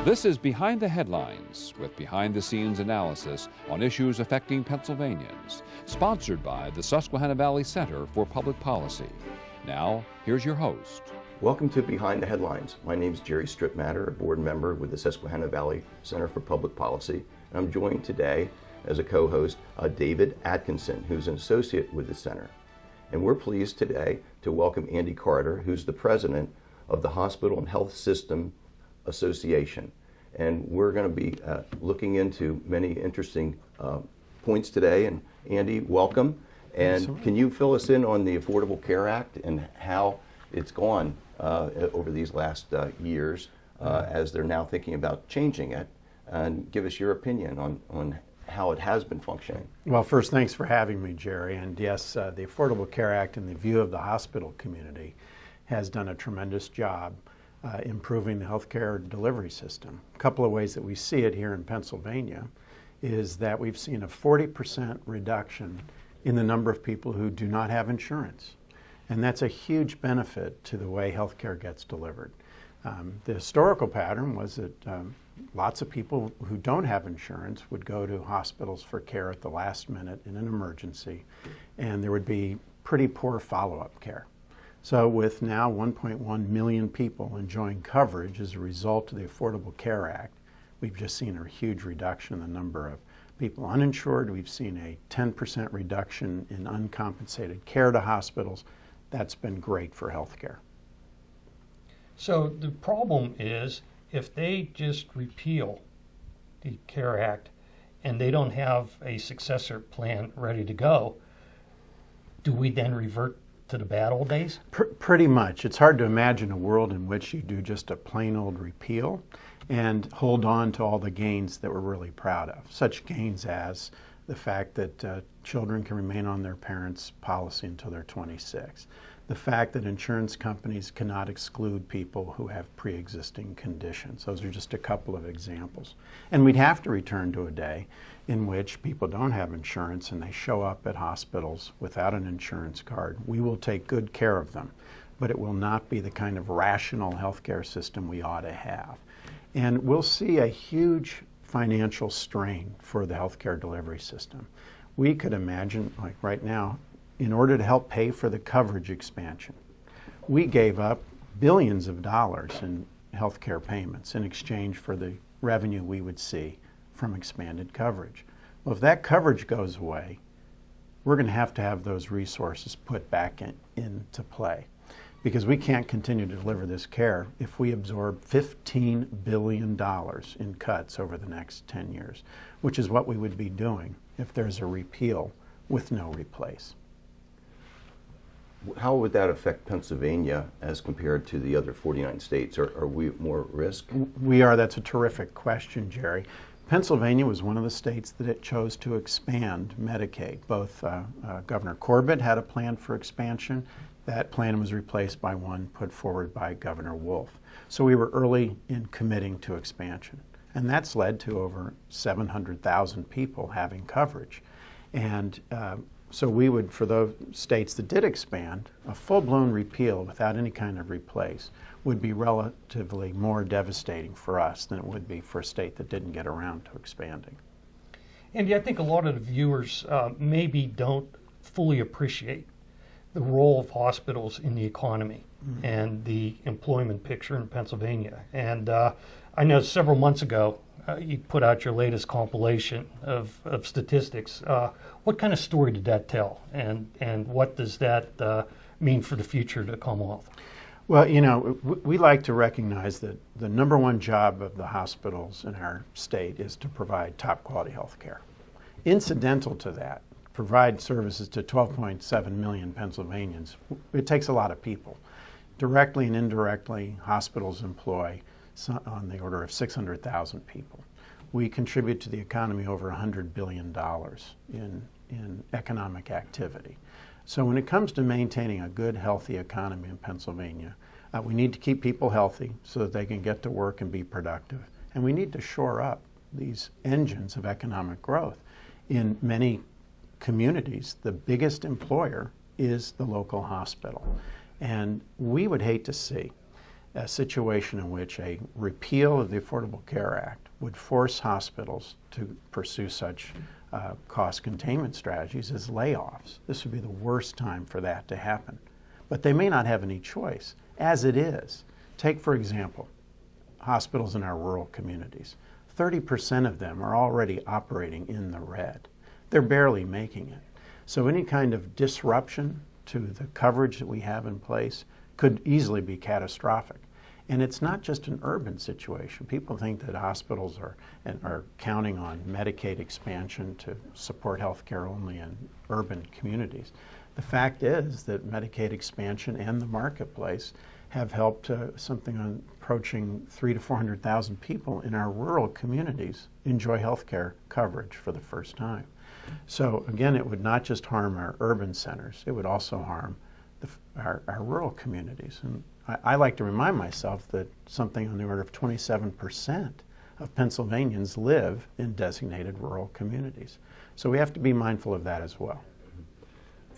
This is Behind the Headlines, with behind-the-scenes analysis on issues affecting Pennsylvanians, sponsored by the Susquehanna Valley Center for Public Policy. Now, here's your host. Welcome to Behind the Headlines. My name is Jere, Strittmatter, a board member with the Susquehanna Valley Center for Public Policy. And I'm joined today as a co-host, David Atkinson, who's an associate with the center. And we're pleased today to welcome Andy Carter, who's the president of the Hospital and Healthsystem Association. And we're going to be looking into many interesting points today. And Andy, welcome. And Absolutely. Can you fill us in on the Affordable Care Act and how it's gone over these last years as they're now thinking about changing it, and give us your opinion on how it has been functioning? Well, first, thanks for having me, Jerry. And yes, the Affordable Care Act, in the view of the hospital community, has done a tremendous job improving the healthcare delivery system. A couple of ways that we see it here in Pennsylvania is that we've seen a 40% reduction in the number of people who do not have insurance. And that's a huge benefit to the way healthcare gets delivered. The historical pattern was that lots of people who don't have insurance would go to hospitals for care at the last minute in an emergency, and there would be pretty poor follow-up care. So with now 1.1 million people enjoying coverage as a result of the Affordable Care Act, we've just seen a huge reduction in the number of people uninsured. We've seen a 10% reduction in uncompensated care to hospitals. That's been great for healthcare. So the problem is, if they just repeal the CARE Act and they don't have a successor plan ready to go, do we then revert to the bad old days? Pretty much. It's hard to imagine a world in which you do just a plain old repeal and hold on to all the gains that we're really proud of. Such gains as the fact that children can remain on their parents' policy until they're 26. The fact that insurance companies cannot exclude people who have pre-existing conditions. Those are just a couple of examples. And we'd have to return to a day in which people don't have insurance and they show up at hospitals without an insurance card. We will take good care of them, but it will not be the kind of rational healthcare system we ought to have. And we'll see a huge financial strain for the healthcare delivery system. We could imagine, like right now, in order to help pay for the coverage expansion, we gave up billions of dollars in healthcare payments in exchange for the revenue we would see from expanded coverage. Well, if that coverage goes away, we're going to have those resources put back into play, because we can't continue to deliver this care if we absorb $15 billion in cuts over the next 10 years, which is what we would be doing if there's a repeal with no replace. How would that affect Pennsylvania as compared to the other 49 states? Are we more at risk? We are. That's a terrific question, Jerry. Pennsylvania was one of the states that it chose to expand Medicaid. Both Governor Corbett had a plan for expansion. That plan was replaced by one put forward by Governor Wolf. So we were early in committing to expansion. And that's led to over 700,000 people having coverage. And so we would, for those states that did expand, a full-blown repeal without any kind of replace would be relatively more devastating for us than it would be for a state that didn't get around to expanding. Andy, I think a lot of the viewers maybe don't fully appreciate the role of hospitals in the economy and the employment picture in Pennsylvania. And I know several months ago, you put out your latest compilation of statistics. What kind of story did that tell, and what does that mean for the future of the Commonwealth? Well, you know, we like to recognize that the number one job of the hospitals in our state is to provide top quality health care. Incidental to that, provide services to 12.7 million Pennsylvanians. It takes a lot of people. Directly and indirectly, hospitals employ on the order of 600,000 people. We contribute to the economy over $100 billion in economic activity. So when it comes to maintaining a good, healthy economy in Pennsylvania, we need to keep people healthy so that they can get to work and be productive. And we need to shore up these engines of economic growth. In many communities, the biggest employer is the local hospital. And we would hate to see a situation in which a repeal of the Affordable Care Act would force hospitals to pursue such cost containment strategies as layoffs. This would be the worst time for that to happen. But they may not have any choice. As it is, take, for example, hospitals in our rural communities. 30% of them are already operating in the red. They're barely making it. So any kind of disruption to the coverage that we have in place could easily be catastrophic. And it's not just an urban situation. People think that hospitals are counting on Medicaid expansion to support health care only in urban communities. The fact is that Medicaid expansion and the marketplace have helped something approaching 300,000 to 400,000 people in our rural communities enjoy health care coverage for the first time. So again, it would not just harm our urban centers, it would also harm our rural communities. And I like to remind myself that something on the order of 27% of Pennsylvanians live in designated rural communities. So we have to be mindful of that as well.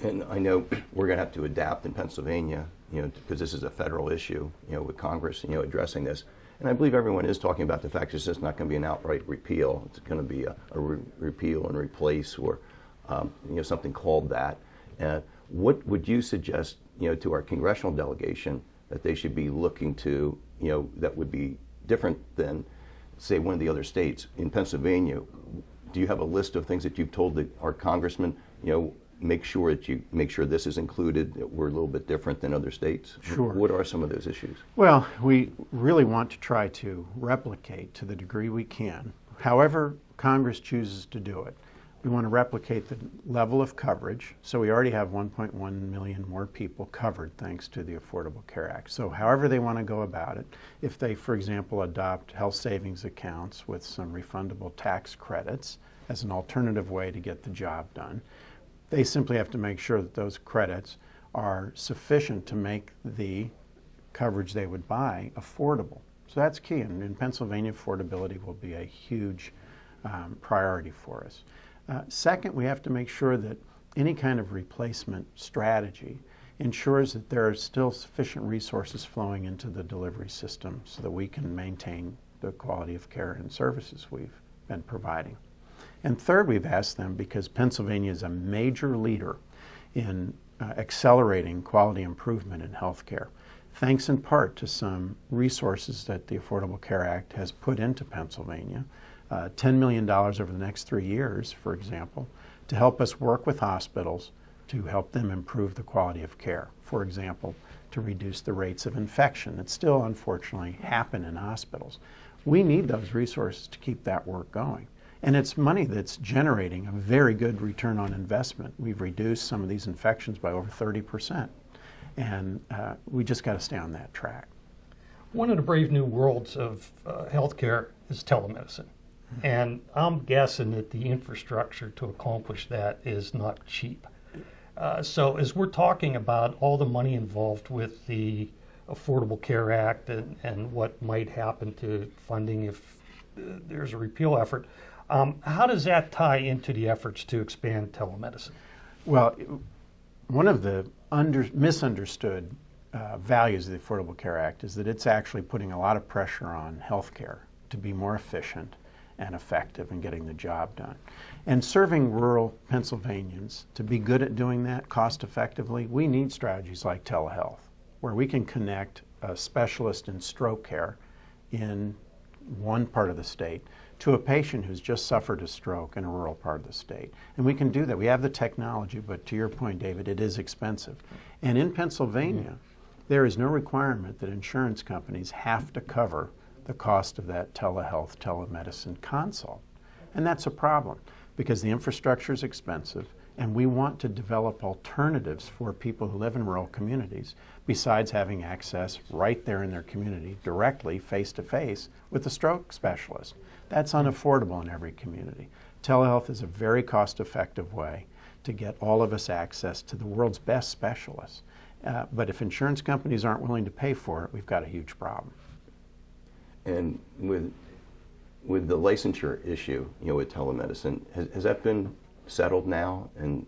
And I know we're going to have to adapt in Pennsylvania, because this is a federal issue, with Congress, addressing this. And I believe everyone is talking about the fact it's just not going to be an outright repeal. It's going to be a repeal and replace, or something called that. What would you suggest, to our congressional delegation that they should be looking to, that would be different than, say, one of the other states? In Pennsylvania, do you have a list of things that you've told our congressmen, make sure this is included, that we're a little bit different than other states? Sure. What are some of those issues? Well, we really want to try to replicate to the degree we can, however Congress chooses to do it. We want to replicate the level of coverage. So we already have 1.1 million more people covered thanks to the Affordable Care Act. So however they want to go about it, if they, for example, adopt health savings accounts with some refundable tax credits as an alternative way to get the job done, they simply have to make sure that those credits are sufficient to make the coverage they would buy affordable. So that's key. And in Pennsylvania, affordability will be a huge priority for us. Second, we have to make sure that any kind of replacement strategy ensures that there are still sufficient resources flowing into the delivery system so that we can maintain the quality of care and services we've been providing. And third, we've asked them, because Pennsylvania is a major leader in accelerating quality improvement in health care, thanks in part to some resources that the Affordable Care Act has put into Pennsylvania, $10 million over the next 3 years, for example, to help us work with hospitals to help them improve the quality of care. For example, to reduce the rates of infection that still unfortunately happen in hospitals. We need those resources to keep that work going. And it's money that's generating a very good return on investment. We've reduced some of these infections by over 30%. And we just got to stay on that track. One of the brave new worlds of healthcare is telemedicine. And I'm guessing that the infrastructure to accomplish that is not cheap. So as we're talking about all the money involved with the Affordable Care Act and what might happen to funding if there's a repeal effort, how does that tie into the efforts to expand telemedicine? Well, one of the misunderstood values of the Affordable Care Act is that it's actually putting a lot of pressure on healthcare to be more efficient and effective in getting the job done. And serving rural Pennsylvanians to be good at doing that cost effectively, we need strategies like telehealth, where we can connect a specialist in stroke care in one part of the state to a patient who's just suffered a stroke in a rural part of the state. And we can do that. We have the technology, but to your point, David, it is expensive. And in Pennsylvania, there is no requirement that insurance companies have to cover the cost of that telehealth, telemedicine consult. And that's a problem because the infrastructure is expensive and we want to develop alternatives for people who live in rural communities besides having access right there in their community directly, face-to-face, with a stroke specialist. That's unaffordable in every community. Telehealth is a very cost-effective way to get all of us access to the world's best specialists. But if insurance companies aren't willing to pay for it, we've got a huge problem. And with the licensure issue, with telemedicine, has that been settled now? And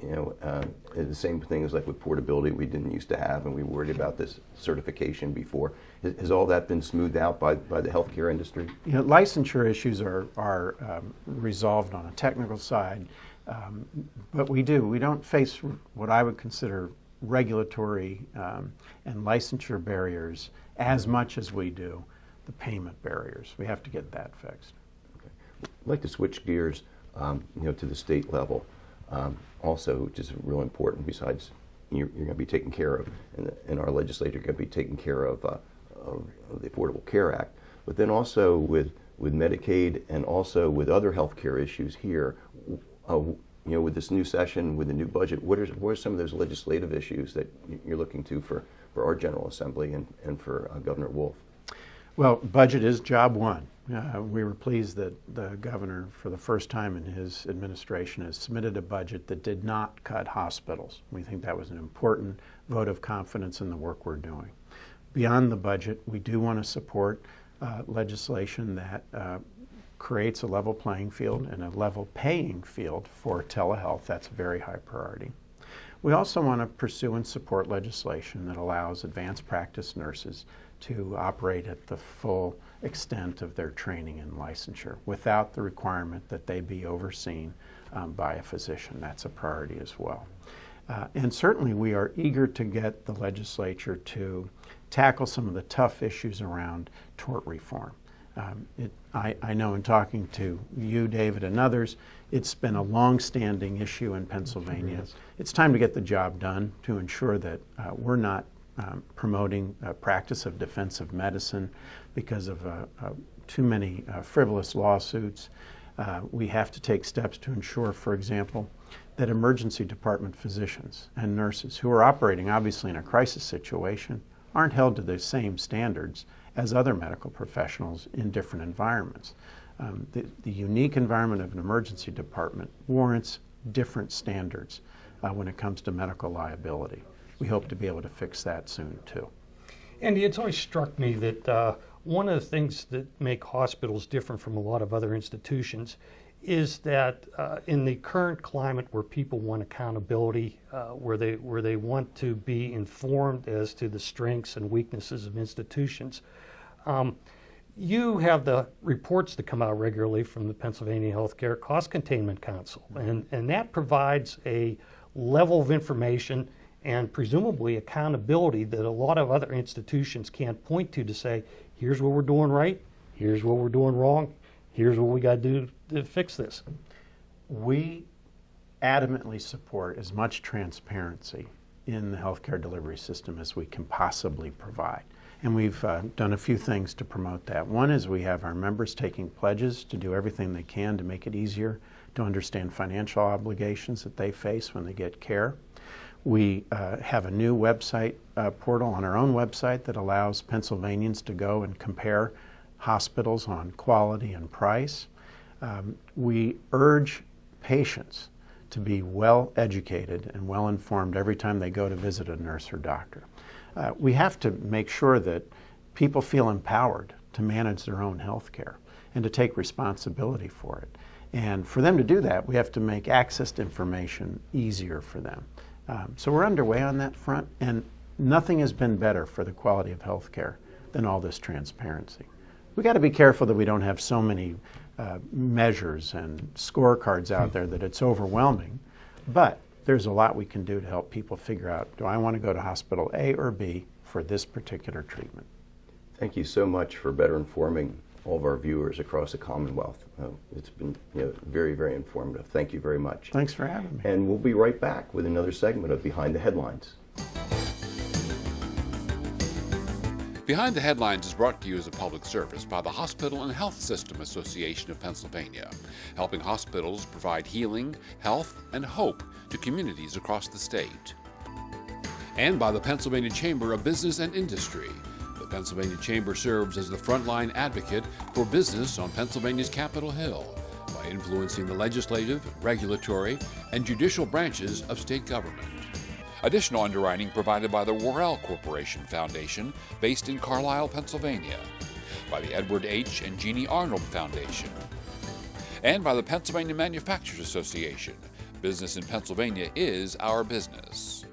the same thing as like with portability we didn't used to have, and we worried about this certification before. Has all that been smoothed out by the healthcare industry? Licensure issues are resolved on a technical side, but we don't face what I would consider regulatory and licensure barriers as much as we do the payment barriers. We have to get that fixed. Okay. I'd like to switch gears, to the state level, also, which is real important. Besides, you're going to be taken care of, and our legislature going to be taking care of the Affordable Care Act, but then also with Medicaid and also with other health care issues here. With this new session, with the new budget, what are some of those legislative issues that you're looking to for our General Assembly and for Governor Wolf? Well, budget is job one. We were pleased that the governor, for the first time in his administration, has submitted a budget that did not cut hospitals. We think that was an important vote of confidence in the work we're doing. Beyond the budget, we do want to support legislation that creates a level playing field and a level paying field for telehealth. That's a very high priority. We also want to pursue and support legislation that allows advanced practice nurses to operate at the full extent of their training and licensure without the requirement that they be overseen by a physician. That's a priority as well. And certainly we are eager to get the legislature to tackle some of the tough issues around tort reform. I know in talking to you, David, and others, it's been a long-standing issue in Pennsylvania. Yes. It's time to get the job done to ensure that we're not promoting a practice of defensive medicine because of too many frivolous lawsuits. We have to take steps to ensure, for example, that emergency department physicians and nurses who are operating obviously in a crisis situation aren't held to the same standards as other medical professionals in different environments. The unique environment of an emergency department warrants different standards when it comes to medical liability. We hope to be able to fix that soon too. Andy, it's always struck me that one of the things that make hospitals different from a lot of other institutions is that in the current climate where people want accountability, where they want to be informed as to the strengths and weaknesses of institutions, you have the reports that come out regularly from the Pennsylvania Healthcare Cost Containment Council, and that provides a level of information and presumably accountability that a lot of other institutions can't point to say, here's what we're doing right, here's what we're doing wrong, here's what we got to do to fix this. We adamantly support as much transparency in the healthcare delivery system as we can possibly provide. And we've done a few things to promote that. One is we have our members taking pledges to do everything they can to make it easier to understand financial obligations that they face when they get care. We have a new website portal on our own website that allows Pennsylvanians to go and compare hospitals on quality and price. We urge patients to be well educated and well informed every time they go to visit a nurse or doctor. We have to make sure that people feel empowered to manage their own health care and to take responsibility for it. And for them to do that, we have to make access to information easier for them. So we're underway on that front, and nothing has been better for the quality of health care than all this transparency. We've got to be careful that we don't have so many measures and scorecards out there that it's overwhelming, but there's a lot we can do to help people figure out, do I want to go to hospital A or B for this particular treatment? Thank you so much for better informing all of our viewers across the Commonwealth. It's been very, very informative. Thank you very much. Thanks for having me. And we'll be right back with another segment of Behind the Headlines. Behind the Headlines is brought to you as a public service by the Hospital and Healthsystem Association of Pennsylvania, helping hospitals provide healing, health, and hope to communities across the state. And by the Pennsylvania Chamber of Business and Industry. The Pennsylvania Chamber serves as the frontline advocate for business on Pennsylvania's Capitol Hill by influencing the legislative, regulatory, and judicial branches of state government. Additional underwriting provided by the Worrell Corporation Foundation, based in Carlisle, Pennsylvania, by the Edward H. and Jeannie Arnold Foundation, and by the Pennsylvania Manufacturers Association, Business in Pennsylvania is our business.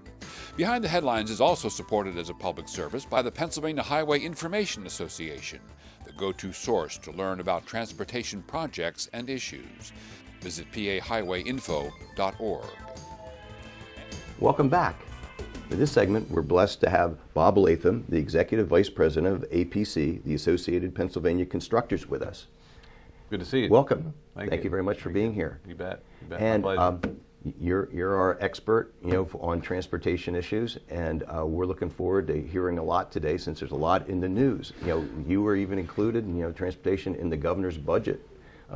Behind the Headlines is also supported as a public service by the Pennsylvania Highway Information Association, the go-to source to learn about transportation projects and issues. Visit pahighwayinfo.org. Welcome back. In this segment, we're blessed to have Bob Latham, the Executive Vice President of APC, the Associated Pennsylvania Constructors, with us. Good to see you. Welcome. Thank you very much for being here. You bet. And My pleasure. you're our expert, on transportation issues, and we're looking forward to hearing a lot today, since there's a lot in the news. You were even included in transportation in the governor's budget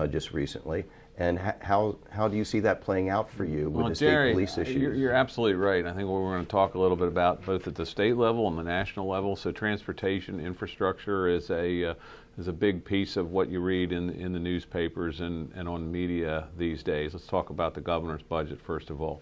just recently. And how do you see that playing out for you with the Jere, state police issues? You're absolutely right. I think what we're going to talk a little bit about both at the state level and the national level. So transportation infrastructure is a big piece of what you read in the newspapers and on the media these days. Let's talk about the governor's budget first of all.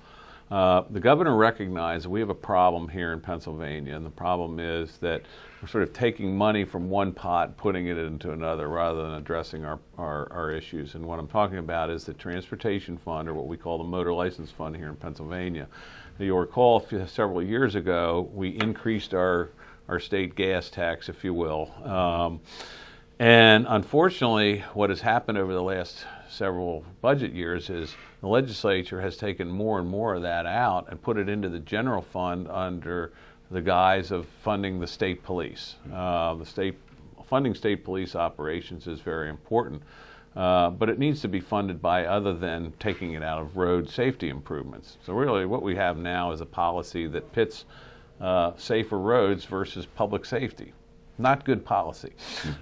The governor recognized we have a problem here in Pennsylvania, and the problem is that we're sort of taking money from one pot, putting it into another, rather than addressing our issues. And what I'm talking about is the transportation fund, or what we call the motor license fund here in Pennsylvania. You'll recall several years ago, we increased our state gas tax, if you will. And unfortunately, what has happened over the last several budget years is the legislature has taken more and more of that out and put it into the general fund under the guise of funding the state police. Funding state police operations is very important, but it needs to be funded by other than taking it out of road safety improvements. So really what we have now is a policy that pits safer roads versus public safety. Not good policy.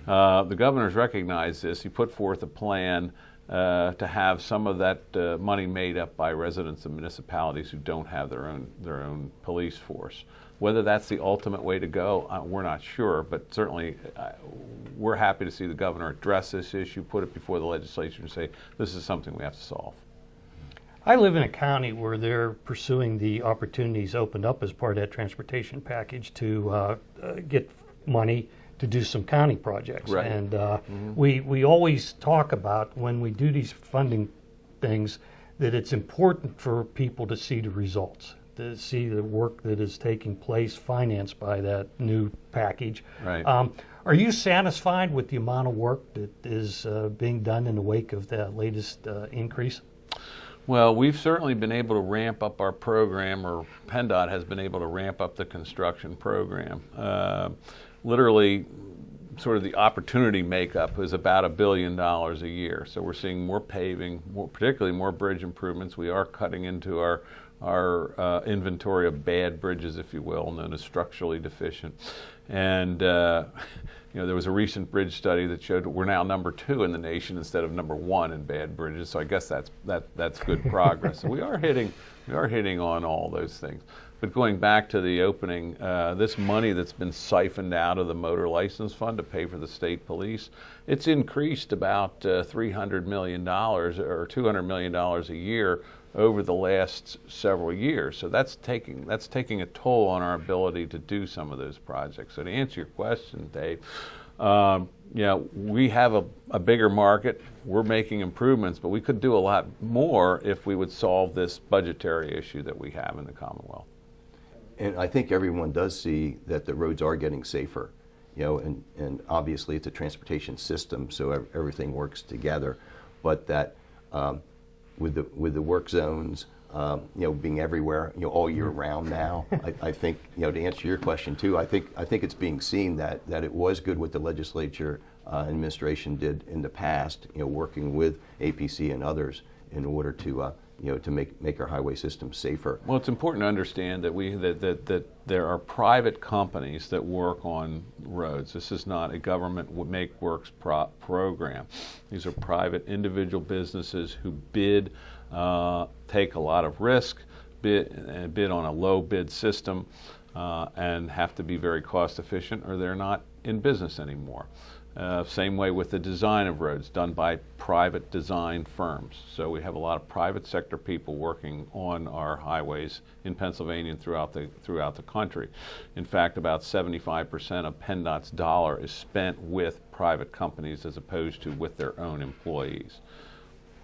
The governor's recognized this. He put forth a plan to have some of that money made up by residents of municipalities who don't have their own police force. Whether that's the ultimate way to go, we're not sure, but certainly we're happy to see the governor address this issue, put it before the legislature and say, this is something we have to solve. I live in a county where they're pursuing the opportunities opened up as part of that transportation package to get money to do some county projects. Right. And we always talk about, when we do these funding things, that it's important for people to see the results, to see the work that is taking place financed by that new package. Right. Are you satisfied with the amount of work that is being done in the wake of that latest increase? Well, we've certainly been able to ramp up our program, or PennDOT has been able to ramp up the construction program. Literally, sort of the opportunity makeup is about $1 billion a year. So we're seeing more paving, particularly more bridge improvements. We are cutting into our inventory of bad bridges, if you will, known as structurally deficient. And there was a recent bridge study that showed we're now number 2 in the nation instead of number 1 in bad bridges. So I guess that's good progress. So we are hitting on all those things. But going back to the opening, this money that's been siphoned out of the motor license fund to pay for the state police, it's increased about $300 million or $200 million a year over the last several years. So that's taking a toll on our ability to do some of those projects. So to answer your question, Dave, we have a bigger market. We're making improvements, but we could do a lot more if we would solve this budgetary issue that we have in the Commonwealth. And I think everyone does see that the roads are getting safer, and obviously it's a transportation system, so everything works together. But that with the work zones, being everywhere, all year round now, I think, to answer your question too, I think it's being seen that it was good what the legislature administration did in the past, working with APC and others in order to make our highway system safer. Well, it's important to understand that there are private companies that work on roads. This is not a government make works program. These are private individual businesses who bid, take a lot of risk, bid on a low bid system, and have to be very cost efficient, or they're not in business anymore. Same way with the design of roads, done by private design firms. So we have a lot of private sector people working on our highways in Pennsylvania and throughout the country. In fact, about 75% of PennDOT's dollar is spent with private companies as opposed to with their own employees.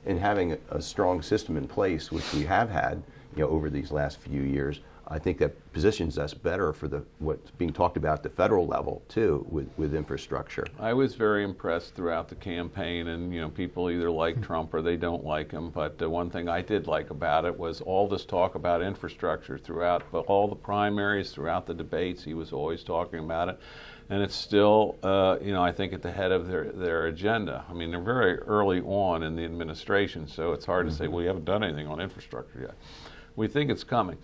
And having a strong system in place, which we have had, over these last few years, I think that positions us better for what's being talked about at the federal level too, with infrastructure. I was very impressed throughout the campaign, and people either like Trump or they don't like him. But the one thing I did like about it was all this talk about infrastructure throughout all the primaries, throughout the debates. He was always talking about it, and it's still, I think, at the head of their agenda. I mean, they're very early on in the administration, so it's hard to say, well, you haven't done anything on infrastructure yet. We think it's coming.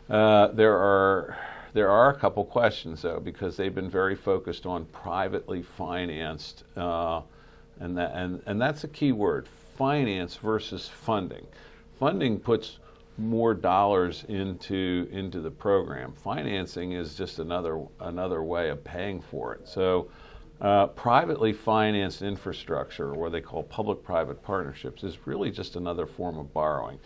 There are a couple questions though, because they've been very focused on privately financed, and that's a key word: finance versus funding. Funding puts more dollars into the program. Financing is just another way of paying for it. So, privately financed infrastructure, or what they call public-private partnerships, is really just another form of borrowing.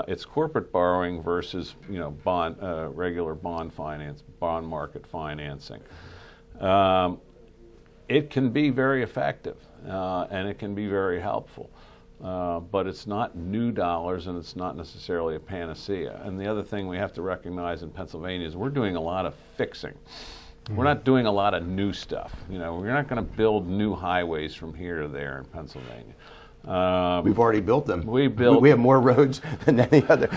It's corporate borrowing versus regular bond market financing. It can be very effective and it can be very helpful, but it's not new dollars and it's not necessarily a panacea. And the other thing we have to recognize in Pennsylvania is we're doing a lot of fixing. We're not doing a lot of new stuff. We're not going to build new highways from here to there in Pennsylvania. We've already built them. We have more roads than any other.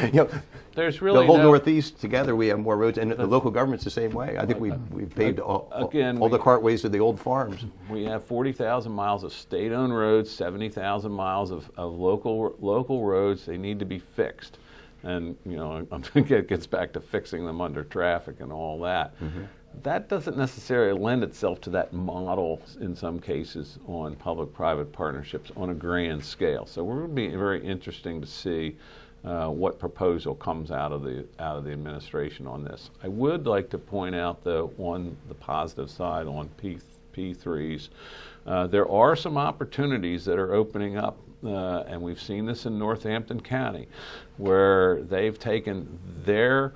There's really the whole Northeast together. We have more roads, and the local government's the same way. I think we've paved all the cartways to the old farms. We have 40,000 miles of state-owned roads, 70,000 miles of local roads. They need to be fixed, and I think it gets back to fixing them under traffic and all that. Mm-hmm. That doesn't necessarily lend itself to that model in some cases on public-private partnerships on a grand scale. So we're going to be very interesting to see what proposal comes out of the administration on this. I would like to point out the positive side on P3s. There are some opportunities that are opening up, and we've seen this in Northampton County, where they've taken their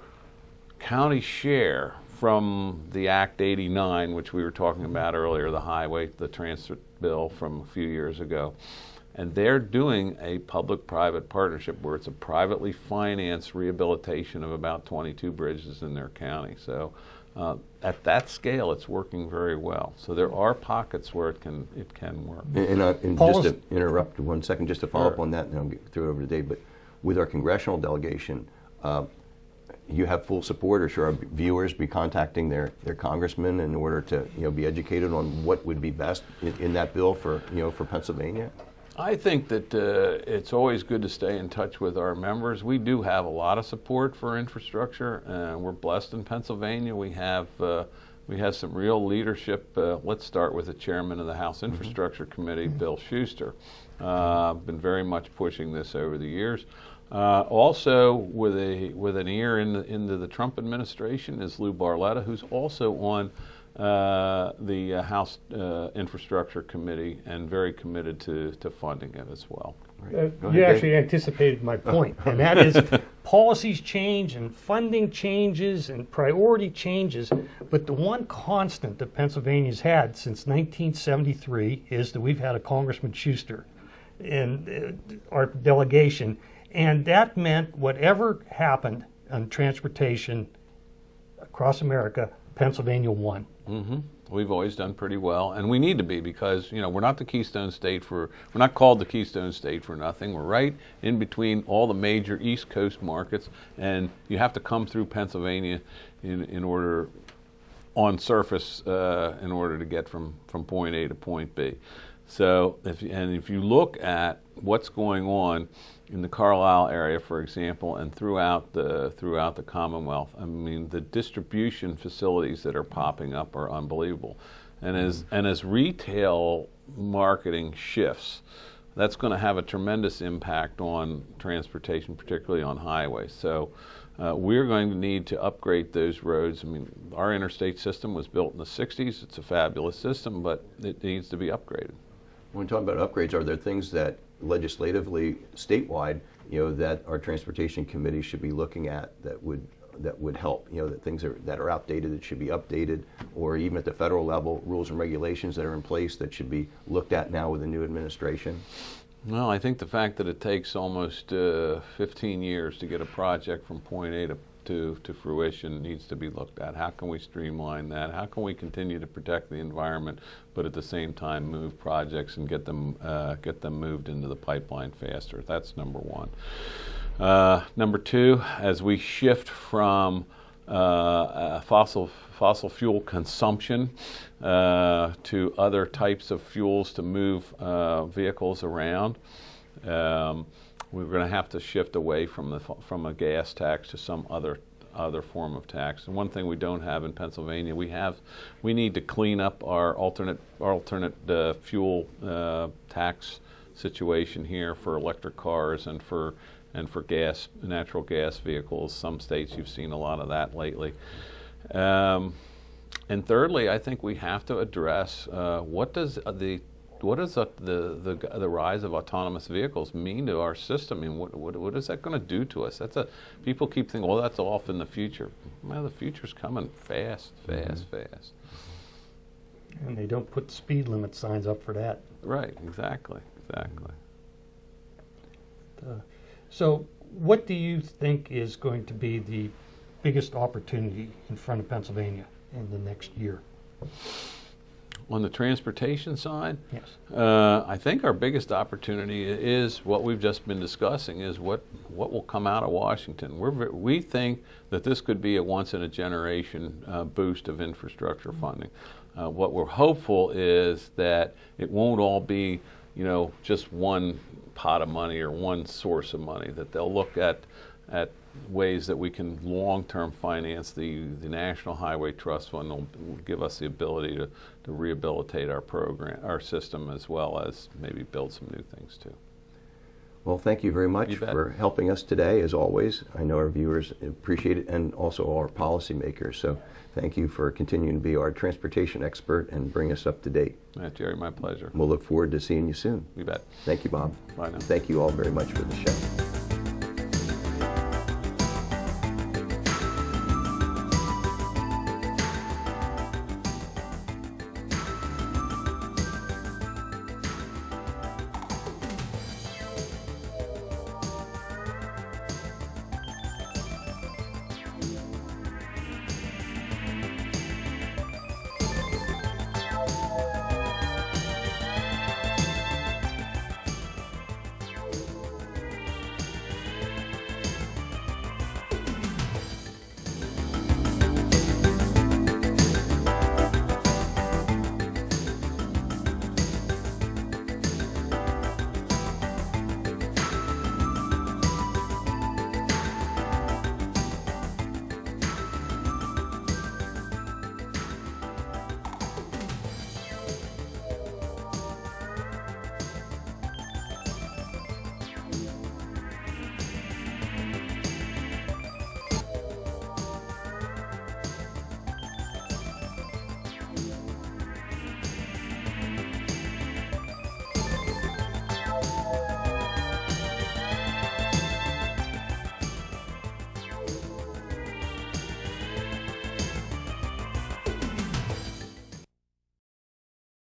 county share from the Act 89, which we were talking about earlier, the transit bill from a few years ago. And they're doing a public-private partnership where it's a privately financed rehabilitation of about 22 bridges in their county. So at that scale, it's working very well. So there are pockets where it can work. And just to interrupt 1 second, just to follow up on that, and I'll throw it over to Dave, but with our congressional delegation, you have full support, or should our viewers be contacting their congressman in order to be educated on what would be best in that bill for Pennsylvania? I think that it's always good to stay in touch with our members. We do have a lot of support for infrastructure. We're blessed in Pennsylvania. We have some real leadership. Let's start with the chairman of the House Infrastructure Committee, Bill Schuster. Been very much pushing this over the years. Also, with an ear into the Trump administration is Lou Barletta, who's also on the House Infrastructure Committee and very committed to funding it as well. You actually anticipated my point, and that is policies change and funding changes and priority changes, but the one constant that Pennsylvania's had since 1973 is that we've had a Congressman Schuster in our delegation. And that meant whatever happened on transportation across America, Pennsylvania won. Mm-hmm. We've always done pretty well, and we need to be, because we're not the Keystone State we're not called the Keystone State for nothing. We're right in between all the major East Coast markets, and you have to come through Pennsylvania in order, on surface, in order to get from point A to point B. So, if you look at what's going on in the Carlisle area, for example, and throughout the Commonwealth, I mean, the distribution facilities that are popping up are unbelievable. And as retail marketing shifts, that's going to have a tremendous impact on transportation, particularly on highways. So we're going to need to upgrade those roads. I mean, our interstate system was built in the 60s. It's a fabulous system, but it needs to be upgraded. When we talk about upgrades, are there things that legislatively, statewide, that our transportation committee should be looking at that would help? That things that are outdated that should be updated, or even at the federal level, rules and regulations that are in place that should be looked at now with the new administration? Well, I think the fact that it takes almost 15 years to get a project from point A to fruition needs to be looked at. How can we streamline that? How can we continue to protect the environment, but at the same time move projects and get them moved into the pipeline faster? That's number one. Number two, as we shift from fossil fuel consumption to other types of fuels to move vehicles around, we're going to have to shift away from a gas tax to some other form of tax. And one thing we don't have in Pennsylvania, we need to clean up our alternate fuel tax situation here for electric cars and for natural gas vehicles. Some states you've seen a lot of that lately. And thirdly, I think we have to address what does the rise of autonomous vehicles mean to our system? I mean, what is that going to do to us? People keep thinking, well, that's off in the future. Well, the future's coming fast. And they don't put speed limit signs up for that. Right, exactly. So what do you think is going to be the biggest opportunity in front of Pennsylvania in the next year? On the transportation side, yes. I think our biggest opportunity is what we've just been discussing, is what will come out of Washington. We think that this could be a once-in-a-generation boost of infrastructure funding. What we're hopeful is that it won't all be, just one pot of money or one source of money, that they'll look at ways that we can long-term finance. The National Highway Trust Fund will give us the ability to rehabilitate our system, as well as maybe build some new things too. Well, thank you very much for helping us today, as always. I know our viewers appreciate it, and also our policymakers. So thank you for continuing to be our transportation expert and bring us up to date. Jerry, my pleasure. We'll look forward to seeing you soon. You bet. Thank you, Bob. Bye now. Thank you all very much for the show.